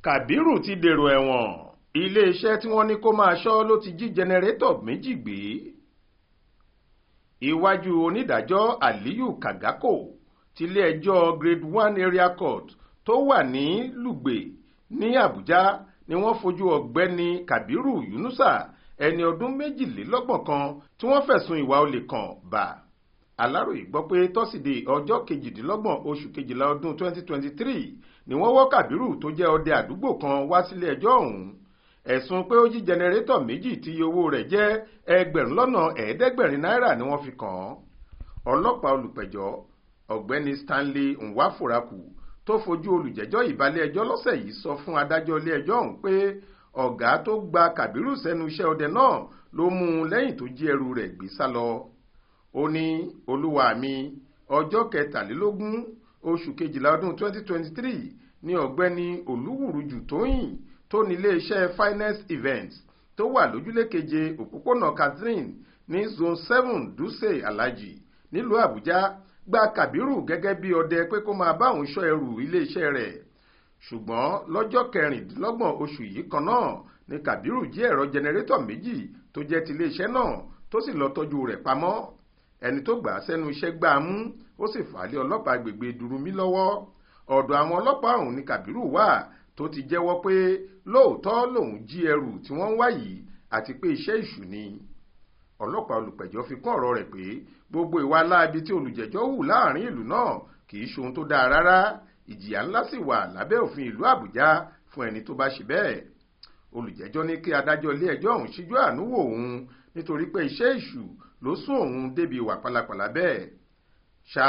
Kabiru ti dèrò ẹ̀wọ̀n. Ileeṣẹ tí wọ́n ní kó máa ṣọ́ ló ti jí jẹnẹrétọ̀ méjì gbé. Iwájú onídàájọ́ Aliyu Kagako tilé-ẹjọ́ Grade 1 Area Court tó wà ní Lugbe ní Abuja ni wọ́n fojú ọ̀gbẹ́ni Kabiru Yunusa ẹni ọdún 22 kan tí wọ́n fẹ̀sùn ìwà olè kàn bá. Aláròyé gbọ́ pé tọ́sídẹ̀ẹ́ ọjọ́ 28 oṣù kejìlá ọdún 2023 ni wọ́n wọ́ Kabiru tó jẹ́ ọdẹ àdúgbò kan wá sílé ẹjọ́ ọ̀hún. Ẹ̀sùn pé ó jí jẹnẹrétọ̀ méjì tí owó rẹ̀ jẹ́ ẹgbẹ̀rún náírà ni wọ́n fi kàn án. Ọlọ́pàá olùpẹ̀jọ́ ọ̀gbẹ́ni Stanley Nwaforaku tó fojú olùjẹ́jọ́ ìbálẹ̀-ẹjọ́ lọ́sẹ̀ yìí sọ fún adájọ́ ilé-ẹjọ́ ọ̀hún pé ọ̀gá tó gba Kabiru sẹ́nu iṣẹ́ ọdẹ náà ló mú un lẹ́yìn tó jí ẹrù rẹ̀ gbé sá lọ. Ó ní olúwa mi ọjọ́ 23 oṣù kejìlá ọdún 2023 ní ọ̀gbẹ́ni Olúwùrújù Tóyìn tó ní iléeṣẹ́ Finest Events tó wà lójúlé keje òpópónà Catherine ní Zone 7 Dutse Alhaji nílùú Àbújá gba Kabiru gẹ́gẹ́ bí ọdẹ pé kó máa bá òun ṣọ́ ẹrù iléeṣẹ́ rẹ̀. Ṣùgbọ́n lọ́jọ́ 26 oṣù yìí kan náà ni Kabiru jí ẹ̀rọ jẹnẹrétọ̀ méjì tó jẹ́ ti iléeṣẹ́ náà tó sì lọ tọ́jú rẹ̀ pamọ́. Ẹni tó gbà á sẹ́nu iṣẹ́ gbá a mú ó sì fà á lé ọlọ́pàá agbègbè Durumi lọ́wọ́. Ọ̀dọ̀ àwọn ọlọ́pàá ọ̀hún ni Kabiru wà tó ti jẹ́wọ́ pé lóòótọ́ lòun jí ẹrù tí wọ́n ń wá yìí àti pé iṣẹ́ ìṣù ni. Ọlọ́pàá olùpẹ̀jọ́ fi kún ọ̀rọ̀ rẹ̀ pé gbogbo ìwà láabi tí olùjẹ́jọ́ hù láàrin ìlú náà kì í ṣohun tó dáa rárá. Ìjìyà ńlá sì wà lábẹ́ òfin ìlú Àbújá fún ẹni tó bá ṣe bẹ́ẹ̀. Olùjẹ́jọ́ ní kí adájọ́ ilé ẹjọ́ ọ̀hún ṣíjú àánú wò òun nítorí pé iṣẹ́ ìṣù ló sún òun débi ìwà pálapàla bẹ́ẹ̀. Ṣá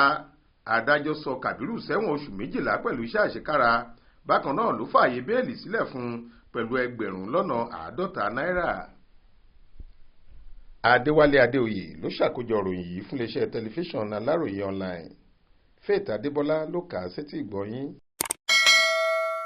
adájọ́ sọ Kabiru sẹ́wọ̀n oṣù 12 pẹ̀lú iṣẹ́ àṣekára. Bákan náà ló fààyè bẹ́ẹ̀lì sílẹ̀ fún un pẹ̀lú $50 náírà. Adéwálé Adéoyè ló ṣàkójọ ìròyìn yìí fún iléeṣẹ́ tẹlifíṣàn Aláròyé online. Faith Adébọ́lá ló kà á sétí ìgbọ́ yín.